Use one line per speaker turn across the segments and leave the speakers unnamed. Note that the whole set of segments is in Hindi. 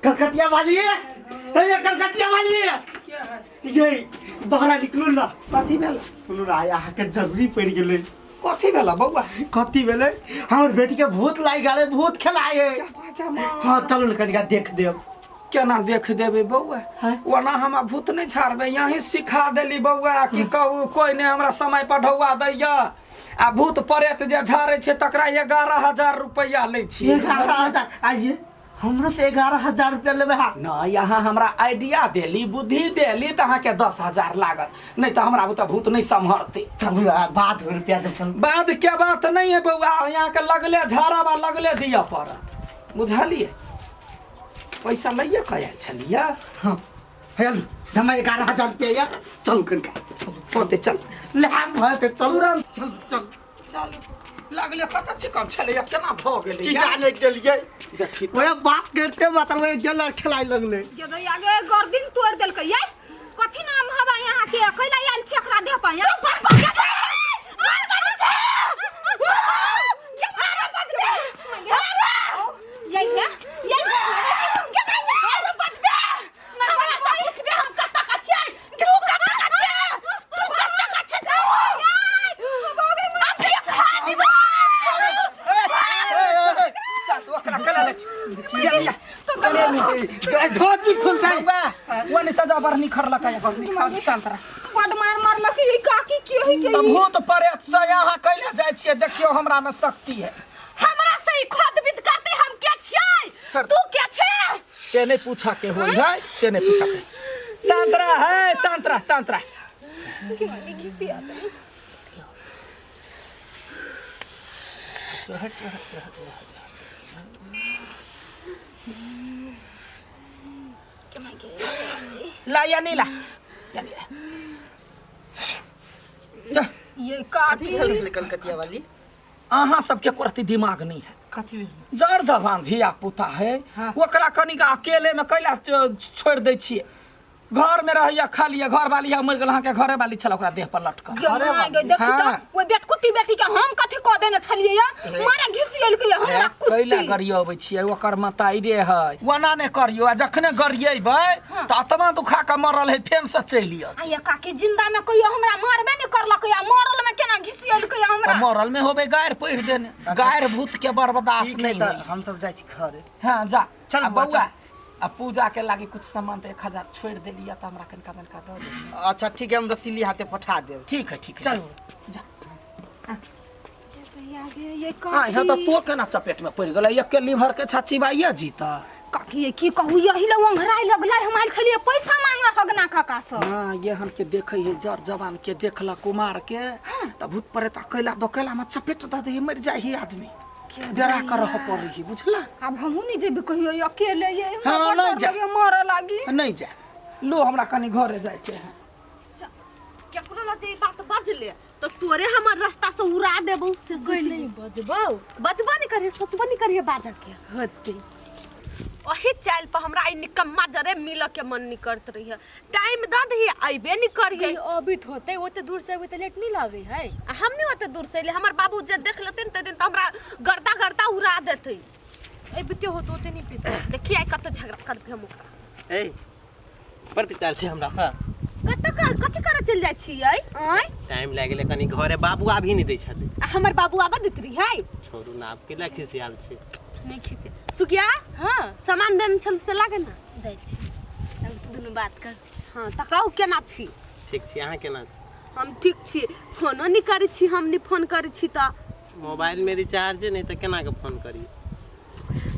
कलकतिया वाली है, ये कलकतिया वाली है।
क्या है?
ये बाहर निकलू ना।
कथी भेल?
सुनू ना, यहाँ के जरूरी पड़ गेले।
कथी भेल बउआ?
कथी भेले? हमर बेटी के भूत लाग गेले, भूत खेलाए। हाँ चलू ना कनिका देख देब।
केना देख देबे बउआ? वना हम भूत नहीं छाड़बे, यही सिखा देली बउआ कि कहू कोई ने हमरा समय पर ढौआ दैया। आ भूत प्रेत जे झाड़े छे तकरा 11,000 रुपया ले छी।
11,000 आइए हमरा से 11,000 रुपया लेबे। हाँ
ना यहाँ हमरा आइडिया देली, बुद्धि देली त अहाँ के 10,000 लागत, नहीं तो हमरा बुता भूत नहीं संभरते।
चलू बात रुपया दे। चल
बाद के बात नहीं है बउआ, यहाँ के लगले झाड़ाबा लगले दिया पड़त, बुझलिए? पैसा लइए कया छलिया।
हाँ हेलो जमा 11,000 रुपया। चलू कनिका
चलते चल
लाम भते चलू। चल चल
चल लगले कत चिकन छलिया, केना भ गेलै
की जाने गेलिए।
देखी
ओए बात करते मतलब वो गेल खिलाए लगले।
के दो आगे गर्दिन तोड़ देलकै ये। कथि नाम हवा यहाँ के अकेला आयल छी एकरा देह पर यहाँ पर बगे छै। और बगे छै। के मारे बज गए। यही है यही के मारे अरे बज गए। ना हमरा पूछ दे हम कत का छै। तू कत का छै। तू कत का छै। बाबे मां पे खा दिबो।
साथ ओकरा कला ले या
जय धोती खुल गई।
वने सजा बर निखर लका या बर निखर संतरा
पड मार मार लकी काकी के ही के।
त भूत प्रेत से यहाँ कैले जाय छियै, देखियो हमरा में शक्ति है।
हमरा से खोद विद करते हम के छियै। तू के छै
से नहीं पूछा के होई है, से नहीं पूछा के। संतरा है, संतरा संतरा
के घिसी आता है।
ला या नहीं ला
ये काकी
कलकतिया वाली।
अहाँ सबके कोरती दिमाग नहीं है।
कथी
जड़ जवान धिया पुता है, ओकरा कनिका अकेले में कैला छोड़ दै छियै। घर में रहिया खा लिया, घर वाली मर गेल, अहाँ के घरे वाली छल ओकरा देह पर लटकल।
अरे देखी त ओइ बेटकुटी बेटी के हम कथि क देने छलिए या मारे घिसियल के हमरा कुत्ती
कैला गरियबै छियै, ओकर मताई रे है। वना ने करियो, आ जखने गरियबै त आत्मा दुखा के मरल है, फेन से चलियो।
आ ये काकी जिंदा में कहियो हमरा मारबे नहीं करलक या मरल में केना घिसियल के हमरा।
मरल में होबे गायर पढ़ देने, गायर भूत के बर्दाश्त नहीं होई।
हम सब जाय छी घरे।
हां जा
चल
बउआ। आ पूजा के लागी कुछ सामान तो 1,000 छोड़ देलिया, त हमरा कनका मनका दे दे।
अच्छा ठीक है, हम रसीली हाथे पठा देब।
ठीक है ठीक है
चल
जा।
ये
हां यहाँ तो तो केना चपेट में पड़ गेलै, एक के लीवर के छाची बाइया जीता।
काकी ये की कहू यही ल ओंघराई लगलै हमार छलिए पैसा मांगा हगना काका से।
हां ये हम के देखै है, जर जवान के देखला कुमार के त भूत प्रेत अकेला दोकेला में चपेट द दे, मर जाई आदमी। डरा कर रह पड़ रही, बुझला?
अब हमहू नहीं जेबे कहियो अकेले ये
हाँ, नहीं जा।
मर लागी।
नहीं जा लो, हमरा कनी घरे जाय के है।
केकरो लजे ई बात बजले तो तोरे हमर रास्ता से उड़ा देबौ से सोच नहीं बजबो नहीं करे, सोचबो नहीं करे बाजा के हते। ओही चाल पर हमरा ई निकम्मा जरे मिल के मन नहीं करत रही है। टाइम द दही आइबे नहीं करिए।
अभी तो होते ओते दूर से अभी तो लेट नहीं लागे है।
हम नहीं होते दूर से ले, हमर बाबू जे देख लेते त दिन त हमरा गर्दा गर्दा उड़ा देते।
ए बिते होते ओते नहीं पीते।
देखिए आई कत झगड़ा कर दे हम ओकरा से।
ए पर पिताल छै हमरा सा
कथि करे चल जाय छियै? आय
टाइम लाग गेले, कनी घरे बाबू आभी नहीं दै छथि।
हमर बाबू आबा दितरी है।
छोड़ू ना, आप केला खिसियाल छै।
नहीं खींचे सुगिया।
हां
सामान देन छल से लागे ना
जाय छी, दुनु बात कर।
हां तकाऊ केना छी?
ठीक छी, अहाँ केना छी?
हम ठीक छी, फोनो नहीं करै छी, हम नहीं फोन करै छी त
मोबाइल में रिचार्ज नहीं त केना के फोन करी?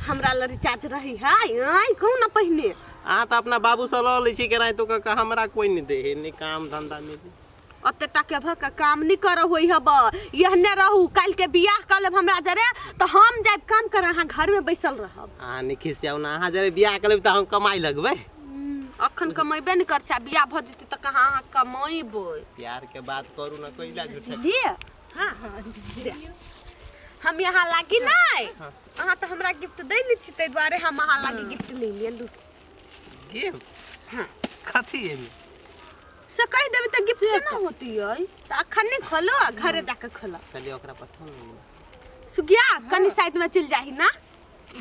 हमरा ल रिचार्ज रही है। आय कहू ना पहिने
अहाँ त अपना बाबू से ल लै छी केना, तो का हमरा कोई नहीं दे है, नहीं काम धंधा मिली।
अते टके भ के काम नहीं कर होई हब। यहने रहू, काल के बियाह कर लेब हमरा जरे त हम जाब काम कर, अहाँ घर में बैसल रहब।
अहाँ नहीं खिसियाउ ना, अहाँ जरे बियाह कर लेब त हम कमाई लगबै।
अखन कमेबे नहीं कर छा, बियाह भ जति त कहाँ अहाँ कमाइबै।
प्यार के बात करू ना, कोइला झूठा।
दे हां दे हम यहाँ लागी नहीं। अहाँ तो हमरा गिफ्ट दै नहीं छी, तै द्वारे हम अहाँ लागी गिफ्ट नहीं लेलु।
गिफ्ट?
हां
कथी है?
से कह देबे त गिफ्ट केना होती है? त अखन नहीं खोलो, घरे जाके खोलो।
चलिए ओकरा पठाऊ।
सुगिया कनी साइड में चल जाही ना,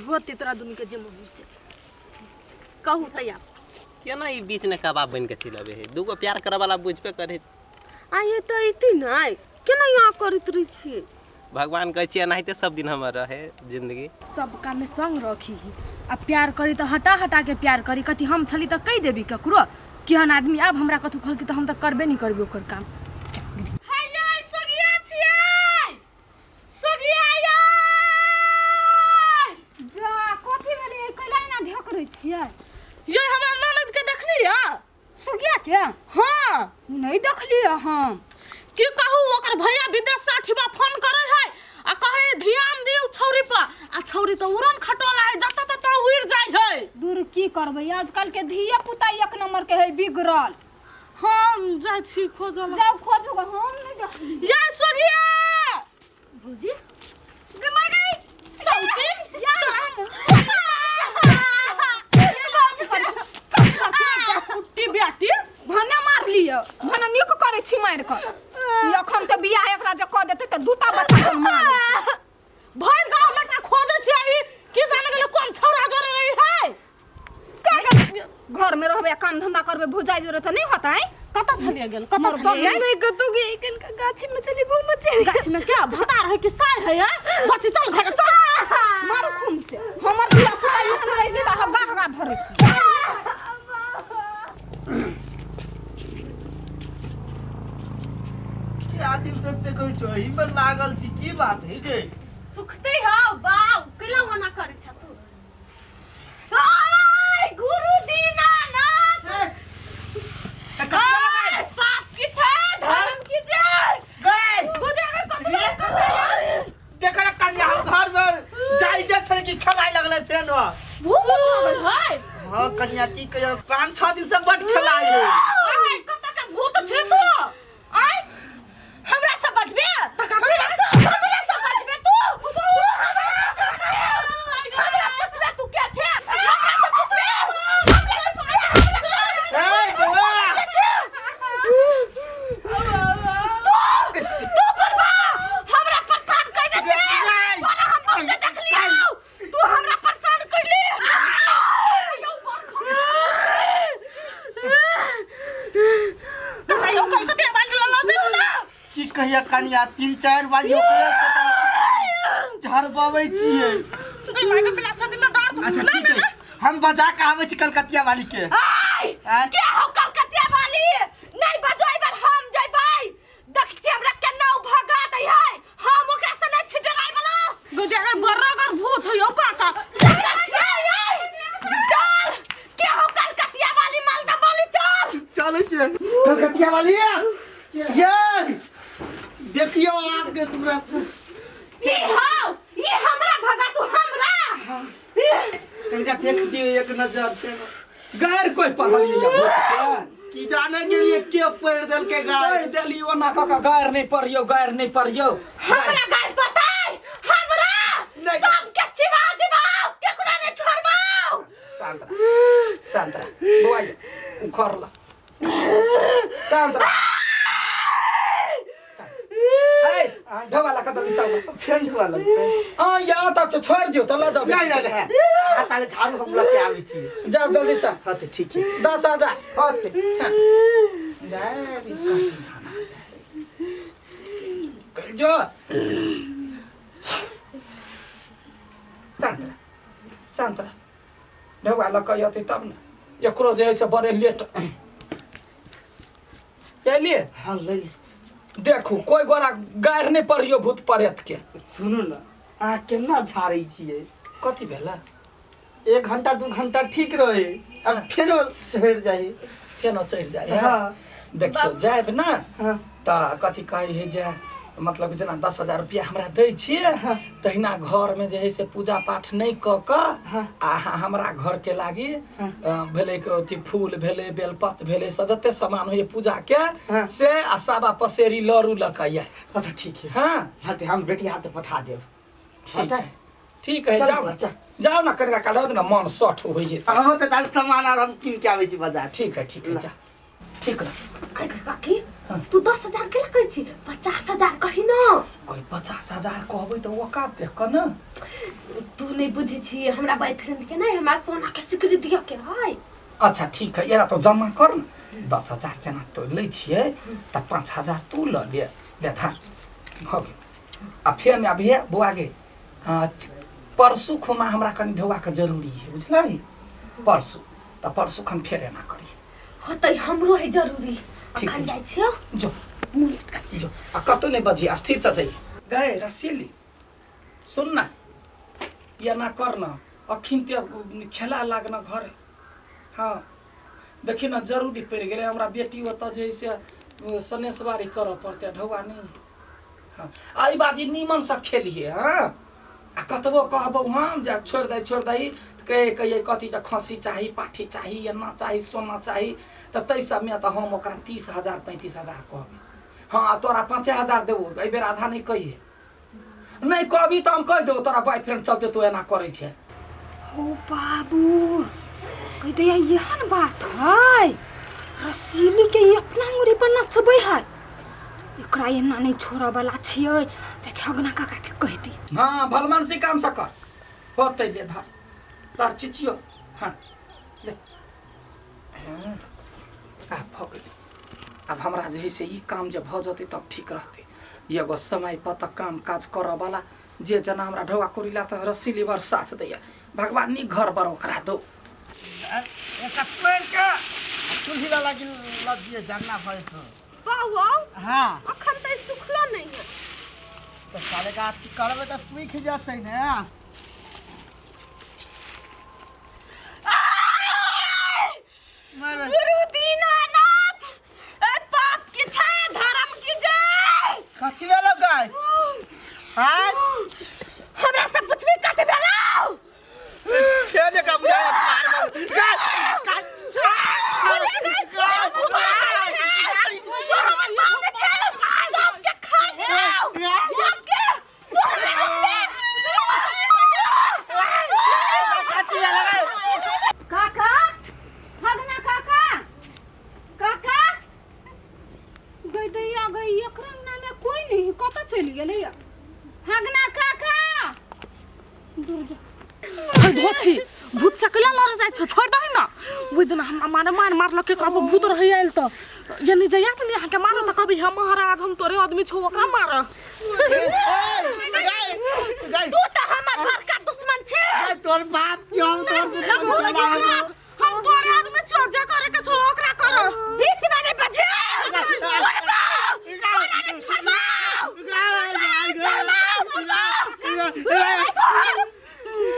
होते तोरा दुनु के जे मुंह से
कहू तैयार
केना ई बीच में कबाब बन के चिलबे है दूगो प्यार करे वाला बुझबे करे
आइए तो इति नहीं केना यहाँ करत रही छी
भगवान कहे छिए एनाहिते सब दिन हमर रहे जिंदगी
सब काम में संग रखी ही अब प्यार करी तो हटा हटा के प्यार करी कथी हम छली तो कह देबी ककरो केहन आदमी अब हमरा कथू खल तो हम तो करबे नहीं करबी ओकर काम
ये हमरा ननद के देखली है
सुगिया के
हां
नहीं देखली हम
की कहू ओकर भैया विदेश से अठिबा फोन करे है आ कहे ध्यान दियो छौरी पर आ छौरी तो उड़न खटोला है जत तत उड़ जाय है
दूर की करबै आजकल के धिया पुता एक नंबर के है बिगड़ल
हम जाय छी खोजल
जाओ खोजू हम नहीं देखली
या सोगिया
भौजी
गमा गई सौतीन
या
कुट्टी बेटी
भने मार लियो भने निक करे छी मार कर अखन त बियाह एकरा जे क देते त दूटा बच्चा जन्मा
भर गांव में का खोजे छी आई की जाने के कोन छौरा जरे रही है
घर में रहबे काम धंधा करबे भुजाई जरूरत नहीं होता है
कता छलिए गेल कता छलिए
नहीं कतो गे कन का गाछी में चली घूम चली
गाछ में क्या भता रहे कि साय है यार बच्ची चल घर चल
मार खून से हमर दिया पुता यहाँ रहते त हगा हगा भरे
क्या दिन तक कोई चोही में लागल छी की बात है गे
सुखते हो बाऊ किलो होना करे छ तू ओए गुरु दीनानाथ पाप की छे धर्म की जय
गए
बुझे के कतले कर
देखला कन्या हम घर में जाई जे छले की खलाइ लगले फेन
भूख लगल है
हां कन्या की कह 5-6 दिन से बड खलाइ है
ओए कता का भूत छे तू आई
हमरा से बचबे हमरा से बचबे तू हमरा पूछबे तू क्या छे हमरा से पूछबे
ए बुआ
तू करबा हमरा परेशान कर दे छे बड़ा हम बहुत देख लियो तू हमरा परेशान कर ली
कता यो कलकतिया बांध ला जरू ना
की कहिया कन्या 3-4 बार ओकरा झाड़ बाबै छियै
गई के पिला सदी में डर
अच्छा ठीक है हम बजा के आबै छी कलकतिया वाली के
आय क्या हो कलकतिया वाली नहीं बजोई बार हम जइबै देख छी हमरा केना भगा दै है हम ओकरा से नहीं छिटराई वाला
गुजे के बर्रा भूत है यो काका
चल क्या हो कलकतिया वाली मालदा वाली चल
चलै छै कलकतिया वाली ये देखियो आपके तुमरा
ये हमरा भगा तू हमरा
कनिका देख दियो एक नजर फेन
गायर कोई पढ़लिए या भूत के
की जाने के लिए के पढ़ देल के गाय
गायर देली ओना काका गायर नहीं पढ़ियो
हमरा गाय बताई हमरा
नहीं।
सब के चिवा दिबाओ केकरा ने छोड़बाओ
सांतरा बुआई उखरला सांतरा ए ढोला कत दिसाव
फेन वाला
हां या त छोड़ दियो त ल जाओ
नहीं नहीं हाताले झाड़ू हम लगे आबै छी
जा जल्दी से
हां तो ठीक है
10,000
हां
जो सांतरा ढोला कयति तब न एकरो जे है से बड़े लेट एलिए
हां ले
देखू कोई गोरा गायर नहीं पढ़ियो भूत प्रेत के
सुनु न आ केना झाड़ै छियै
कथी भेला
1 घंटा 2 घंटा ठीक रहे अब फेर चढ़ जाई
फेनो चढ़ जाए
हां
देखियो जाएब ना
हां
त कथी कहे है जे मतलब जेना 10,000 रुपया हमरा दै छिए तहिना घर में जे है से पूजा पाठ नहीं क क आ हमरा घर के लागी भेले के अथी फूल भेले बेलपत भेले सजते सामान होय पूजा के से आ साबा पसेरी लरू लकैया
अच्छा ठीक है
हां
हां हम बेटी हाथ पठा देब
ठीक
है
ठीक है
चल
जाओ
बच्चा।
जाओ ना कनिका काल ना मन सठ होय
हां तो दाल सामान और हम किन के आबै छी बाजार
ठीक है जा ठीक रह।
आई काकी तू 10,000 के कहै छी 50,000 कही न
कोई 50,000 कहबै त वो का देख क न
तू नहीं बुझे छी हमरा बॉयफ्रेंड के नहीं हमरा सोना के सिकरी दिया के है।
अच्छा ठीक है यार तो जमा कर न 10,000 जना तो लै छियै त 5,000 तू ल ले था हो गए। आ फिर ने अभी बुआ गे परसू खुमा हमरा कनि ढौआ के जरूरी है बुझलाई परसू त परसू खन फेर एना करी
होतै हमरो है जरूरी
ठीक
अखन
है,
जाय छियो
जो जो आ कतो नहीं बजी अस्थिर से जाइए गए रसीली सुन ना ये ना करना अखिन ते खेला लागना घर हाँ देखी ना जरूरी पड़ गए हमरा बेटी ओत जे से सनेसवारी कर पड़ते ढौआ नहीं हाँ आई बाजी नीमन से खेलिए हाँ आ कतबो कहबो हम जा छोड़ दई कहे कथी त खसी चाही पाठी चाही एना चाही सोना चाही त तै सबमे त हम ओकरा 30,000 35,000 कहबे हाँ तोरा 5,000 देबो एहि बेर आधा नहीं कहिए नहीं कहबी त हम कह देबो तोरा बॉयफ्रेंड चलते तू एना करे छे।
हो बाबू कहते यहन बात है रसीली के अपना अंगुरी पर नचबै है एकरा एना नहीं छोड़ा वाला छियै त छगना काका के कहती
हाँ भलमनसी काम से कर होते ले धर चिचियो हाँ ले आ भगले अब हमरा जे है से ई काम जे भ जते तब ठीक रहते एगो समय पर तक काम काज कर वाला जे जना हमरा ढौआ कोरिला त रसीली बर साथ दैया भगवान नी घर बर ओकरा दो
एका पेड़ के तुलसी ला लागी लगिए जानना पड़े तो
बाबू
हां
अखन तै सुखलो नहीं है
तो साले का आप करबे त सूख जातै ने
गुरु दीनानाथ ए पाप की छाया धर्म की जय
कथी वाला गाय हां
हमरा से पूछबे कथी भेलौ
खेले का बुझाया मार गाय
काका भगना काका काका गई दैया गई एकरा नामे कोई नहीं कत चली गेलै भगना काका दूर जा
हई धोछी भूत सकला लड़ जाय छ छोड़ दही न ओइ दिन हमरा मार लके कब भूत रहि आइल त यानी जया त यहाँ के मार त कभी हम महाराज हम तोरे आदमी छौ ओकरा मार
गाय
तू त हमर बड़का दुश्मन छे
तोर बाप क्यों तोर
हम तोरे आदमी छौ जे करे के छौ ओकरा कर
बीच में नहीं बजे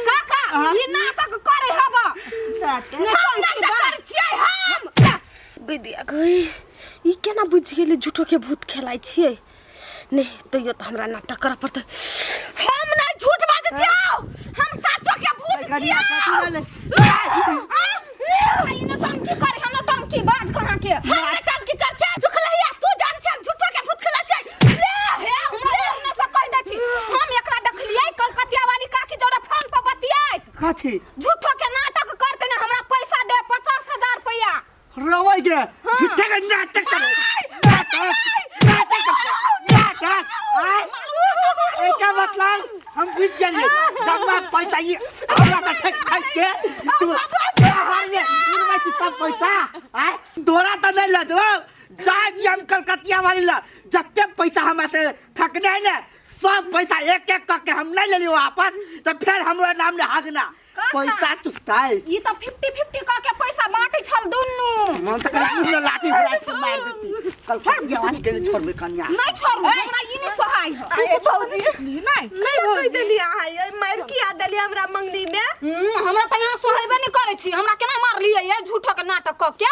काका ई नाटक करे हबा
हम नाटक कर छियै हम
बिदिया गई ई केना बुझ गेले झूठो के भूत खेलाइ छियै नहीं तो ये तो हमरा नाटक कर पड़ते
हम नहीं झूठ बाजै छियै हम सचो के भूत छियै
ई न टंकी करे हम टंकी बाज कहां के
हम टंकी कर छै सुखलहिया तू जान छै झूठो के भूत खेला छै ले
हे हमरा न से कह दै छी हम एकरा देखलियै कलकतिया वाली काकी जोरे फोन पर बतियाई
कथी
झूठो के नाटक करते ने हमरा पैसा दे 50,000 रुपया
रवै के झूठे के नाटक करे क्या मतलब हम बुझ गेलिए जब पैसा ये हमरा त ठक के तू हारने उड़बै छी सब पैसा आ तोरा त नहीं लजो जाय जी हम कलकतिया वाली ला जत्ते पैसा हमरा से ठकने है ने सब पैसा एक एक करके हम नहीं लेली वापस तो फिर हमरा नाम ने हगना पैसा चुस्ताई
ई त 50-50 क के पैसा बांटै छल दुन्नु
मन त करे पूरा लाठी घुरा के मार देती कलकतिया वाली के छोड़बे कन्या
नहीं छोड़ू हमरा ई नहीं सहाय है
आए भौजी
नहीं भौजी
देली आए मार किया देली हमरा मंगनी में
हमरा त यहाँ सोहेबे नहीं करे छी हमरा केना मारलियै ये झूठो के नाटक क के